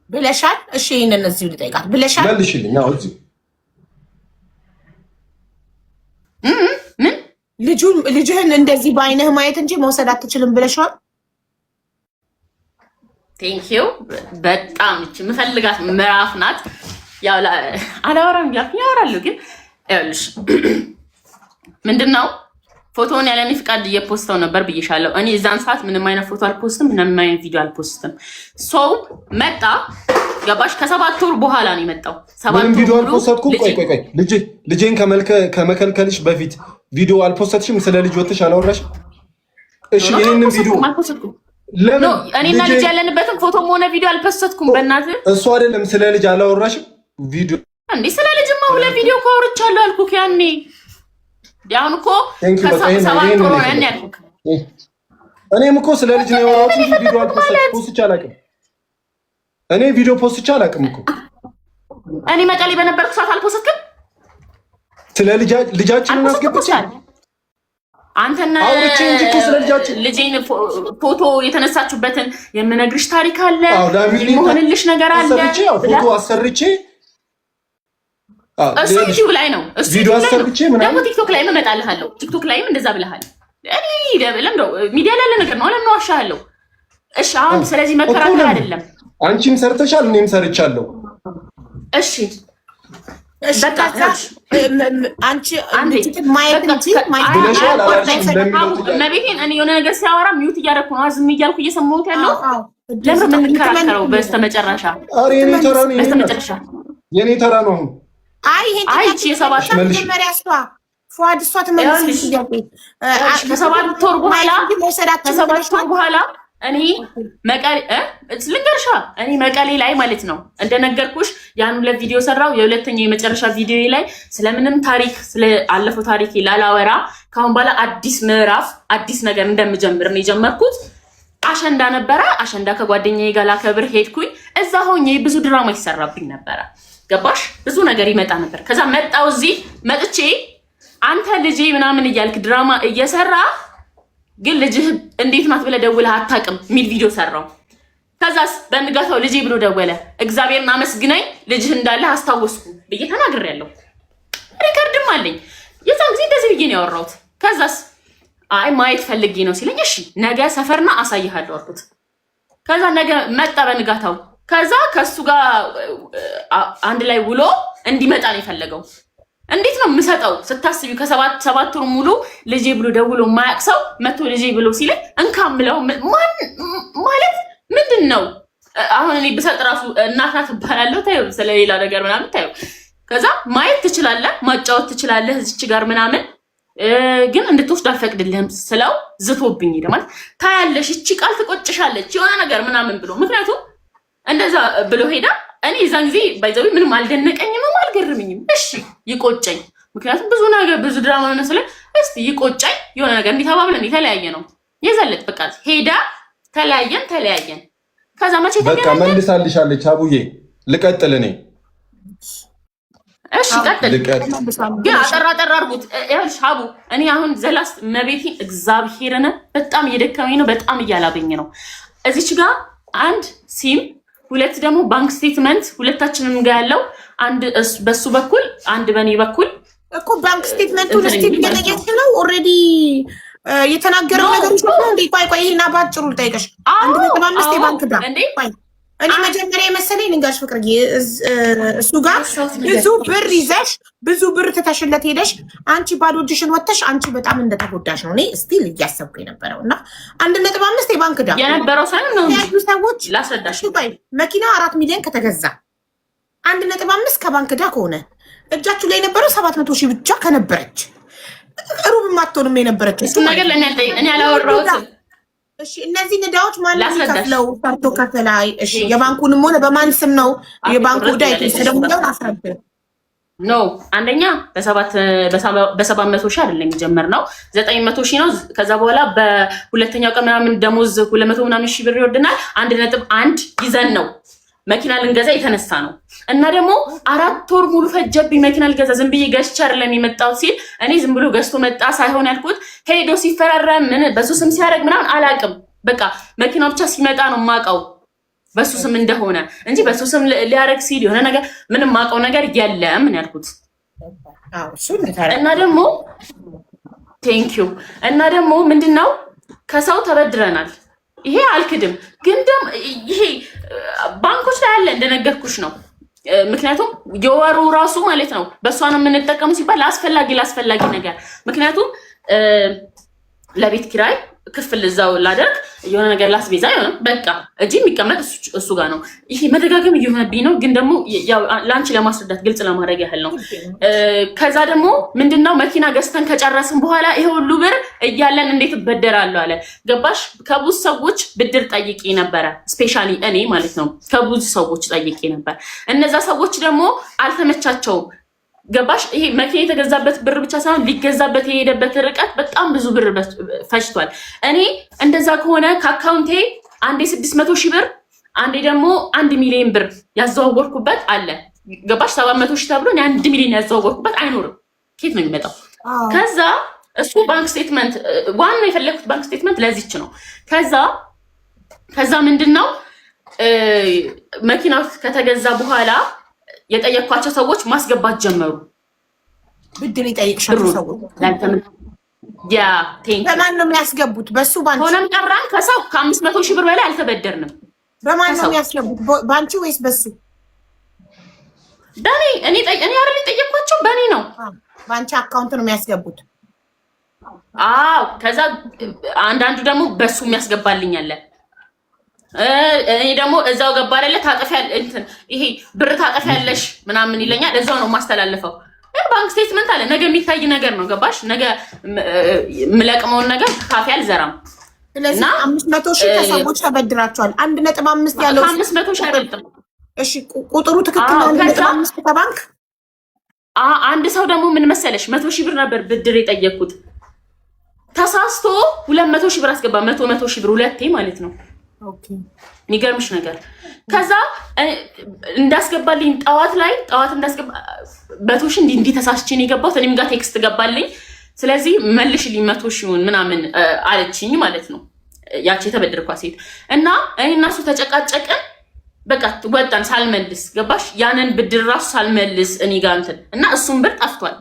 S2: ብለሻል። እሺ ይሄንን እዚሁ ልጠይቃት ብለሻል።
S3: መልሽልኝ። አዎ እዚሁ
S2: ልጅህን እንደዚህ በአይንህ ማየት እንጂ መውሰድ አትችልም ብለሻል።
S1: ቴንኪዩ በጣም እቺ የምፈልጋት ምዕራፍ ናት። ያው አላወራም ያወራለሁ ግን ይኸውልሽ ምንድነው ፎቶውን ያለኔ ፍቃድ እየፖስተው ነበር ብዬሻለሁ። እኔ እዛን ሰዓት ምንም አይነት ፎቶ አልፖስትም፣ ምንም አይነት ቪዲዮ አልፖስትም። ሰው መጣ ገባሽ? ከ7 ወር በኋላ ነው የመጣው። 7 ወር
S3: ቪዲዮ አልፖስትኩም። ቆይ ልጄን ከመከልከልሽ በፊት ቪዲዮ አልፖስትሽም? ስለ ልጅ ወጥሽ አላወራሽ? እሺ ይሄንን ቪዲዮ
S1: ለምን እኔና ልጅ ያለንበትን ፎቶም ሆነ ቪዲዮ አልፖስትኩም? በእናትህ
S3: እሱ አይደለም ስለ ልጅ አላወራሽም? ቪዲዮ
S1: እንዴ ስለ ልጅማ ሁለት ቪዲዮ ኮርቻለሁ አልኩክ ያኔ ያን እኮ ከ7 ወር ያን ያልኩክ።
S3: እኔም እኮ ስለ ልጅ ነው ያወራሁት እንጂ ቪዲዮ ፖስት አላውቅም። እኔ ቪዲዮ ፖስት አላውቅም እኮ።
S1: እኔ መቀሌ በነበርኩ ሰዓት አልፖስትክም?
S3: ስለ ልጃችንን አስገብቼ
S1: አንተና
S3: አውርቼ እንጂ እኮ ስለ ልጃችን
S1: ልጄን ፎቶ የተነሳችሁበትን የምነግርሽ ታሪክ አለ፣ የሆነልሽ ነገር አለ።
S3: ፎቶ አሰርቼ
S1: እሱ ዩቲዩብ ላይ ነው። እሱ
S3: ቪዲዮ አሰርቼ
S1: ደግሞ ቲክቶክ ላይ እመጣልሃለሁ። ቲክቶክ ላይም እንደዛ ብለሃል። እኔ ለምንድነው ሚዲያ ላይ ያለ ነገር ነው። ለምን ዋሻለሁ? እሺ አሁን ስለዚህ መከራከር አይደለም።
S3: አንቺም ሰርተሻል፣ እኔም ሰርቻለሁ።
S1: እሺ በቃ
S2: አንቺ ማየት እንጂ
S1: ነቢቴን እኔ የሆነ ነገር ሲያወራ ሚውት እያደረኩ ነው፣ ዝም እያልኩ እየሰማሁት ያለው። ለምን የምንከራከረው? በስተመጨረሻ
S3: የኔ ተራ ነው።
S2: አይ የሰባት መጀመሪያ ፏድ እሷ ትመልስልሽ
S1: ከ7 ወር በኋላ እኔ መቀሌ ልንገርሻ እኔ መቀሌ ላይ ማለት ነው እንደነገርኩሽ ያን ሁለት ቪዲዮ ሰራው። የሁለተኛው የመጨረሻ ቪዲዮ ላይ ስለምንም ታሪክ ስለአለፈው ታሪክ ላላወራ ካሁን በኋላ አዲስ ምዕራፍ አዲስ ነገር እንደምጀምር ነው የጀመርኩት። አሸንዳ ነበረ። አሸንዳ ከጓደኛዬ ጋር ላከብር ሄድኩኝ። እዛ ሆኜ ብዙ ድራማ ይሰራብኝ ነበረ። ገባሽ? ብዙ ነገር ይመጣ ነበር። ከዛ መጣው እዚህ መጥቼ አንተ ልጄ ምናምን እያልክ ድራማ እየሰራ ግን ልጅህ እንዴት ናት ብለህ ደውለህ አታውቅም የሚል ቪዲዮ ሰራው። ከዛስ በንጋታው ልጄ ብሎ ደወለ። እግዚአብሔርን አመስግነኝ ልጅህ እንዳለ አስታወስኩ ብዬ ተናግሬያለሁ። ሪከርድም አለኝ። የዛን ጊዜ እንደዚህ ብዬ ነው ያወራሁት። ከዛስ አይ ማየት ፈልጌ ነው ሲለኝ እሺ ነገ ሰፈርና አሳይሃለሁ አልኩት። ከዛ ነገ መጣ በንጋታው። ከዛ ከሱ ጋር አንድ ላይ ውሎ እንዲመጣ ነው የፈለገው። እንዴት ነው የምሰጠው ስታስቢው? ከ7 ወር ሙሉ ልጄ ብሎ ደውሎ ማያቅ ሰው መቶ ልጄ ብሎ ሲለኝ እንካምለው ማለት ምንድን ነው? አሁን እኔ ብሰጥ ራሱ እናት ናት እባላለሁ። ታዩ ስለሌላ ነገር ምናምን ታዩ። ከዛ ማየት ትችላለህ፣ ማጫወት ትችላለህ እዚች ጋር ምናምን ግን እንድትወስድ አልፈቅድልህም ስለው ዝቶብኝ ሄደ። ማለት ታያለሽ እቺ ቃል ትቆጭሻለች የሆነ ነገር ምናምን ብሎ ምክንያቱም እንደዛ ብሎ ሄዳ። እኔ የዛን ጊዜ ባይዘው ምንም አልደነቀኝም አልገርምኝም። እሺ ይቆጨኝ፣ ምክንያቱም ብዙ ነገር ብዙ ድራማ ነው ስለ እስቲ ይቆጨኝ የሆነ ነገር እንዲተባብለን የተለያየ ነው። የዘለጥ በቃ ሄዳ ተለያየን። ከዛ መቼ
S3: በቃ መልሳልሻለች። አቡዬ ልቀጥል እኔ።
S1: እሺ ቀጥል። ግን አጠራ አድርጉት። ይኸውልሽ አቡ እኔ አሁን ዘላስ መቤቴን እግዚአብሔርን በጣም እየደከመኝ ነው፣ በጣም እያላበኝ ነው። እዚች ጋር አንድ ሲም፣ ሁለት ደግሞ ባንክ ስቴትመንት ሁለታችንም ጋር ያለው አንድ በሱ በኩል አንድ በኔ በኩል
S2: እኮ ባንክ ስቴትመንቱን ገለየት ነው ኦልሬዲ የተናገረው ነገር ነው እንዴ? ቆይ ይሄና ባጭሩ ልጠይቅሽ። 1.5 የባንክ ዕዳ እኔ መጀመሪያ የመሰለኝ ልንገርሽ ፍቅርዬ፣ እሱ ጋር ብዙ ብር ይዘሽ ብዙ ብር ትተሽለት ሄደሽ አንቺ ባዶ እጅሽን ወጥተሽ አንቺ በጣም እንደተጎዳሽ ነው እኔ ስቲል እያሰብኩ የነበረው። እና 1.5 የባንክ ዕዳ
S1: የነበረው ሳይሆን ነው
S2: ያዩ ሰዎች
S1: ላስረዳሽ።
S2: መኪናው 4 ሚሊዮን ከተገዛ 1.5 ከባንክ ዕዳ ከሆነ እጃችሁ ላይ የነበረው 700 ሺህ ብቻ ከነበረች ሩብ ማትሆንም የነበረች
S1: እሱ ነገር እኔ አላወራሁትም።
S2: እሺ እነዚህ ዕዳዎች ማን ይከፍለው? ሰርቶ ከፈላይ። እሺ የባንኩንም ሆነ በማን ስም ነው የባንኩ ዕዳ የተደሙለው? አስረብ
S1: ነው አንደኛ በ700 ሺህ አይደለም የጀመርነው 900 ሺህ ነው። ከዛ በኋላ በሁለተኛው ቀን ምናምን ደሞዝ 200 ምናምን ሺህ ብር ይወርድናል። 1.1 ይዘን ነው መኪና ልንገዛ የተነሳ ነው። እና ደግሞ 4 ወር ሙሉ ፈጀብኝ መኪና ልገዛ። ዝም ብዬ ገዝቼ አይደለም የመጣሁት ሲል እኔ ዝም ብሎ ገዝቶ መጣ ሳይሆን ያልኩት ሄዶ ሲፈራረም ምን በሱ ስም ሲያደርግ ምናምን አላውቅም። በቃ መኪናው ብቻ ሲመጣ ነው የማውቀው በሱ ስም እንደሆነ እንጂ በሱ ስም ሊያደርግ ሲል የሆነ ነገር ምንም የማውቀው ነገር የለም ምን ያልኩት። እና ደግሞ ቴንኪው። እና ደግሞ ምንድነው ከሰው ተበድረናል። ይሄ አልክድም፣ ግን ደግሞ ይሄ ባንኮች ላይ ያለ እንደነገርኩሽ ነው። ምክንያቱም የወሩ ራሱ ማለት ነው በእሷ ነው የምንጠቀሙ ሲባል ለአስፈላጊ ነገር ምክንያቱም ለቤት ኪራይ ክፍል እዛው ላደርግ የሆነ ነገር ላስቤዛ ይሆን በቃ እጂ የሚቀመጥ እሱ ጋር ነው። ይሄ መደጋገም እየሆነብኝ ነው፣ ግን ደግሞ ያው ላንቺ ለማስረዳት ግልጽ ለማድረግ ያህል ነው። ከዛ ደግሞ ምንድነው መኪና ገዝተን ከጨረስን በኋላ ይሄ ሁሉ ብር እያለን እንዴት እበደራለሁ አለ። ገባሽ? ከብዙ ሰዎች ብድር ጠይቄ ነበረ፣ ስፔሻሊ እኔ ማለት ነው ከብዙ ሰዎች ጠይቄ ነበር። እነዛ ሰዎች ደግሞ አልተመቻቸውም። ገባሽ? ይሄ መኪና የተገዛበት ብር ብቻ ሳይሆን ሊገዛበት የሄደበት ርቀት በጣም ብዙ ብር ፈጅቷል። እኔ እንደዛ ከሆነ ከአካውንቴ አንዴ 600 ሺህ ብር አንዴ ደግሞ 1 ሚሊዮን ብር ያዘዋወርኩበት አለ። ገባሽ? 700 ሺህ ተብሎ 1 ሚሊዮን ያዘዋወርኩበት አይኖርም። ኬት ነው የሚመጣው? ከዛ እሱ ባንክ ስቴትመንት ዋና የፈለኩት ባንክ ስቴትመንት ለዚች ነው። ከዛ ምንድነው መኪናው ከተገዛ በኋላ የጠየኳቸው ሰዎች ማስገባት ጀመሩ።
S2: ብድር ይጠይቅሻሉ ሰዎች።
S1: ያ ቴንክ
S2: በማን ነው የሚያስገቡት? በሱ ባንቺ
S1: ሆነም ቀራን ከሰው ከ500 ሺህ ብር በላይ አልተበደርንም።
S2: በማን ነው የሚያስገቡት? ባንቺ ወይስ በሱ?
S1: በኔ እኔ አይደል ጠየኳቸው፣ በኔ ነው።
S2: ባንቺ አካውንት ነው የሚያስገቡት?
S1: አዎ። ከዛ አንዳንዱ ደግሞ በሱ የሚያስገባልኝ አለ። እኔ ደግሞ እዛው ገባ አይደለ ታጠፊያ እንትን ይሄ ብር ታጠፊያለሽ ምናምን ይለኛል። እዛው ነው ማስተላለፈው። ባንክ ስቴትመንት አለ። ነገ የሚታይ ነገር ነው። ገባሽ? ነገ የምለቅመውን ነገር ካፌ አልዘራም።
S2: ስለዚህ 500 ሺህ ከሰዎች ተበድራቸዋል። 1.5 ያለው
S1: 500 ሺህ አይደለም።
S2: እሺ ቁጥሩ ትክክል ነው። 1.5 ከባንክ
S1: አንድ ሰው ደግሞ ምን መሰለሽ 100 ሺህ ብር ነበር ብድር የጠየቅኩት። ተሳስቶ 200 ሺህ ብር አስገባ። 100 ሺህ ብር ሁለቴ ማለት ነው።
S2: ኦኬ
S1: የሚገርምሽ ነገር ከዛ እንዳስገባልኝ ጠዋት እንዳስገባ በቶሽ እንዲህ ተሳስቼን የገባሁት እኔም ጋር ቴክስት ገባልኝ። ስለዚህ መልሽልኝ 100 ሺውን ምናምን አለችኝ ማለት ነው ያቺ የተበደርኳ ሴት። እና እኔ እና እሱ ተጨቃጨቅን። በቃ ወጣን ሳልመልስ። ገባሽ? ያንን ብድር ራሱ ሳልመልስ እኔ ጋር እንትን እና እሱም ብር ጠፍቷል።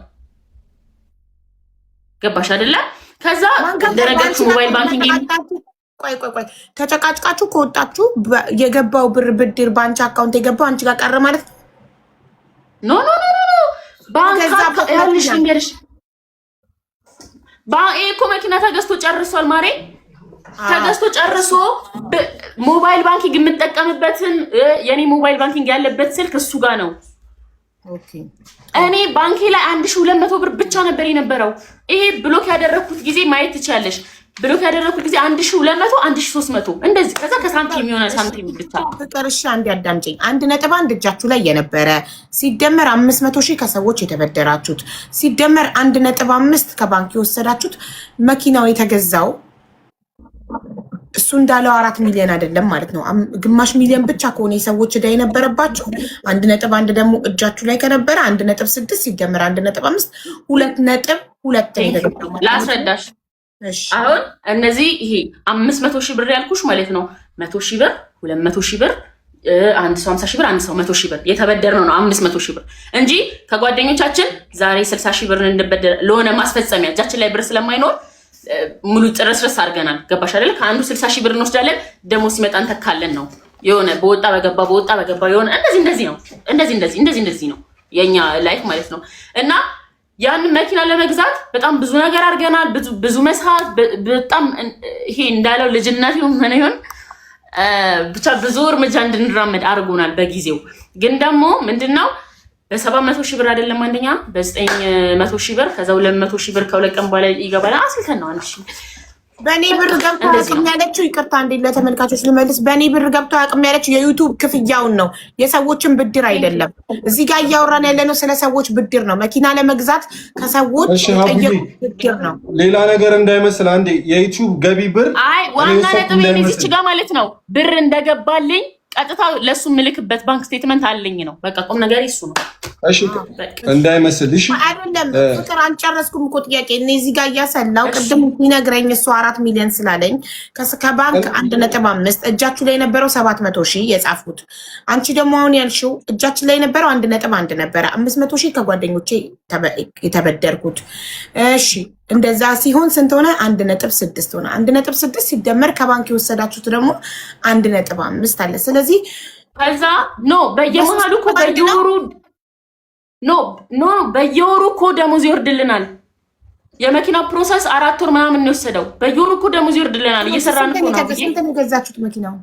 S1: ገባሽ አይደለ? ከዛ እንደረጋችሁ ሞባይል ባንኪንግ
S2: ቆይ ተጨቃጭቃችሁ ከወጣችሁ የገባው ብር ብድር ባንቺ አካውንት የገባው አንቺ ጋር ቀረ ማለት ነው?
S1: ኖ ባንክ ያልሽ ልንገርሽ፣ እኮ መኪና ተገዝቶ ጨርሷል ማሬ። ተገዝቶ ጨርሶ ሞባይል ባንኪንግ የምጠቀምበትን የኔ ሞባይል ባንኪንግ ያለበት ስልክ እሱ ጋር ነው። እኔ ባንኬ ላይ 1200 ብር ብቻ ነበር የነበረው። ይሄ ብሎክ ያደረኩት ጊዜ ማየት ትችያለሽ። ብሎክ ያደረኩት ጊዜ 1200 1300 እንደዚህ። ከዛ ከሳንቲም የሆነ ሳንቲም ብቻ
S2: ፍቅርሽ አንድ ያዳምጪኝ። 1.1 እጃችሁ ላይ የነበረ ሲደመር 500 ሺህ ከሰዎች የተበደራችሁት ሲደመር 1.5 ከባንክ የወሰዳችሁት መኪናው የተገዛው እሱ እንዳለው 4 ሚሊዮን አይደለም ማለት ነው። ግማሽ ሚሊዮን ብቻ ከሆነ የሰዎች ዕዳ የነበረባቸው 1.1 ደግሞ እጃችሁ ላይ ከነበረ 1.6 ሲደመር 1.5 2.2
S1: ላስረዳሽ። አሁን እነዚህ ይሄ 500 ሺህ ብር ያልኩሽ ማለት ነው 100 ሺህ ብር 200 ሺህ ብር አንድ ሰው 50 ሺህ ብር አንድ ሰው 100 ሺህ ብር የተበደርነው ነው 500 ሺህ ብር እንጂ ከጓደኞቻችን ዛሬ 60 ሺህ ብር እንበደር ለሆነ ማስፈጸሚያ እጃችን ላይ ብር ስለማይኖር ሙሉ ጥረስረስ አድርገናል። ገባሽ አይደል? ከአንዱ 60 ሺህ ብር እንወስዳለን ደግሞ ሲመጣ እንተካለን ነው የሆነ በወጣ በገባ የሆነ እንደዚህ ነው እንደዚህ ነው የኛ ላይፍ ማለት ነው። እና ያን መኪና ለመግዛት በጣም ብዙ ነገር አድርገናል። ብዙ መስዋዕት በጣም ይሄ እንዳለው ልጅነት ይሆን ብቻ ብዙ እርምጃ እንድንራመድ አድርጎናል። በጊዜው ግን ደግሞ ምንድነው በ700 ሺህ ብር አይደለም አንደኛ በ900 ሺህ ብር ከዛው 200 ሺህ ብር ከሁለት ቀን በኋላ ይገባል። አስልተን ነው አንቺ
S2: በኔ ብር ገብቶ አቅም ያለችው ይቅርታ እንዴ ለተመልካቾች ልመልስ። በኔ ብር ገብቶ አቅም ያለችው የዩቲዩብ ክፍያውን ነው የሰዎችን ብድር አይደለም። እዚህ ጋር እያወራን ያለነው ስለ ሰዎች ብድር ነው። መኪና ለመግዛት ከሰዎች ጠየቁ ብድር ነው፣
S3: ሌላ ነገር እንዳይመስል። አንዴ የዩቲዩብ ገቢ ብር
S1: አይ ዋና ነጥብ እዚህ ጋር ማለት ነው ብር እንደገባልኝ ቀጥታ ለሱ ምልክበት ባንክ ስቴትመንት አለኝ ነው። በቃ ቁም ነገር እሱ ነው።
S3: እሺ እንዳይመስል። እሺ
S2: አይደለም ፍቅር አልጨረስኩም እኮ ጥያቄ እዚህ ጋር እያሰላው ቅድም ይነግረኝ እሱ 4 ሚሊዮን ስላለኝ ከባንክ 1.5 እጃችሁ ላይ የነበረው 700 ሺህ የጻፍኩት አንቺ ደግሞ አሁን ያልሽው እጃችን ላይ የነበረው 1.1 ነበረ 500 ሺህ ከጓደኞቼ የተበደርኩት። እሺ እንደዛ ሲሆን ስንት ሆነ? 1.6 ሆነ። 1.6 ሲደመር ከባንክ የወሰዳችሁት ደግሞ 1.5 አለ። ስለዚህ
S1: ከዛ በየመሃሉ እኮ በየወሩ እኮ ደሞዝ ይወርድልናል። የመኪና ፕሮሰስ 4 ወር ምናምን ነው የወሰደው። በየወሩ እኮ ደሞዝ ይወርድልናል። እየሰራን እኮ ነው።
S2: ስንት ነው የገዛችሁት መኪናው?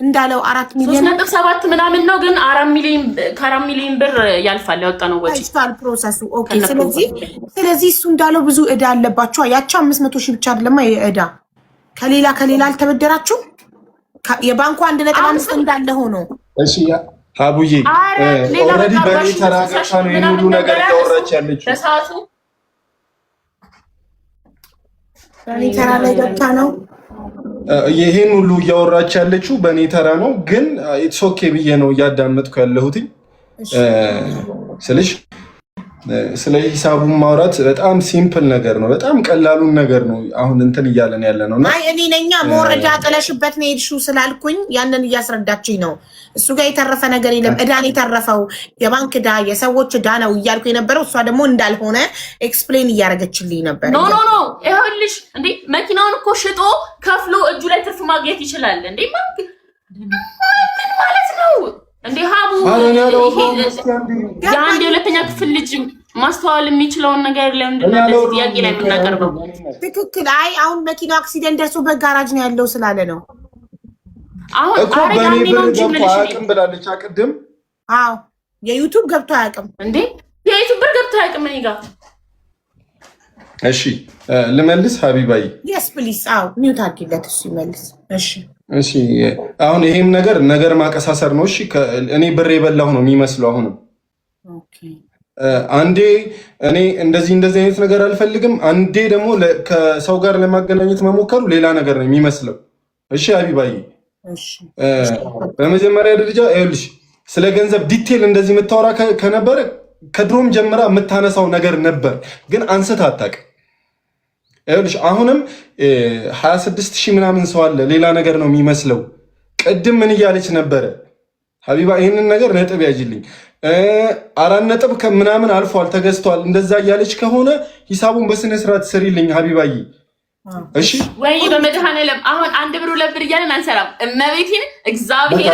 S2: እንዳለው 4 ሚሊዮን
S1: 3.7 ምናምን ነው። ግን 4 ሚሊዮን ከ4 ሚሊዮን ብር ያልፋል ያወጣነው ወጪ
S2: ፕሮሰሱ። ኦኬ ስለዚህ እሱ እንዳለው ብዙ ዕዳ አለባችሁ። ያቺ 500 ሺህ ብቻ አይደለም ዕዳ ከሌላ አልተበደራችሁ። የባንኩ 1.5 እንዳለ ሆኖ
S3: እሺ ሀቡዬ ኦልሬዲ በኔ ተራጋታ ነው የሙሉ ነገር እያወራች ያለችው።
S1: በሰዓቱ
S2: በኔ ተራ ላይ ገብታ ነው
S3: ይሄን ሁሉ እያወራች ያለችው በኔ ተራ ነው። ግን ኢትስ ኦኬ ብዬ ነው እያዳመጥኩ ያለሁት ስልሽ ስለ ሂሳቡን ማውራት በጣም ሲምፕል ነገር ነው። በጣም ቀላሉን ነገር ነው አሁን እንትን እያለን ያለ ነው።
S2: አይ እኔ ነኛ ሞረጃ ጥለሽበት ነው ሄድሽው ስላልኩኝ ያንን እያስረዳችኝ ነው። እሱ ጋር የተረፈ ነገር የለም። ዕዳን የተረፈው የባንክ ዕዳ የሰዎች ዕዳ ነው እያልኩ የነበረው እሷ ደግሞ እንዳልሆነ ኤክስፕሌን እያደረገችልኝ ነበር።
S1: ኖ ይኸውልሽ እንዴ መኪናውን እኮ ሽጦ ከፍሎ እጁ ላይ ትርፍ ማግኘት ይችላል እንዴ ማለት ነው እንዴ ሀቡ የአንድ የሁለተኛ ክፍል ልጅ ማስተዋል የሚችለውን ነገር ለምንድን ነው እንደዚህ ጥያቄ ላይ የምናቀርበው?
S2: ትክክል። አይ አሁን መኪናው አክሲደንት ደርሶበት ጋራጅ ነው ያለው ስላለ ነው።
S1: አሁን
S3: እኮ በኔ ብር ገብቶ አያውቅም ብላለች አቅድም።
S2: አዎ የዩቲዩብ ገብቶ አያውቅም
S1: እንዴ የዩቲዩብ ብር ገብቶ አያውቅም እኔ ጋር።
S3: እሺ ልመልስ ሀቢባይ?
S2: የስ ፕሊዝ። አዎ ሚውት አድርጊለት እሱ ይመልስ።
S3: እሺ አሁን ይሄም ነገር ማቀሳሰር ነው። እሺ እኔ ብር የበላሁ ነው የሚመስለው። አሁንም አንዴ እኔ እንደዚህ አይነት ነገር አልፈልግም፣ አንዴ ደግሞ ከሰው ጋር ለማገናኘት መሞከሩ ሌላ ነገር ነው የሚመስለው። እሺ ሀቢባይ በመጀመሪያ ደረጃ ይኸውልሽ ስለ ገንዘብ ዲቴል እንደዚህ የምታወራ ከነበረ ከድሮም ጀምራ የምታነሳው ነገር ነበር፣ ግን አንስታ አታውቅም። ይኸውልሽ አሁንም 26 ሺህ ምናምን ሰው አለ። ሌላ ነገር ነው የሚመስለው። ቅድም ምን እያለች ነበረ ሀቢባ? ይህንን ነገር ነጥብ ያጅልኝ። 4 ነጥብ ምናምን አልፏል ተገዝቷል። እንደዛ እያለች ከሆነ ሂሳቡን በስነስርዓት ስሪልኝ ሀቢባዬ። እሺ
S1: ወይ በመድኃኔዓለም አሁን 1 ብር 2 ብር እያለን አንሰራም። እመቤቴን እግዚአብሔር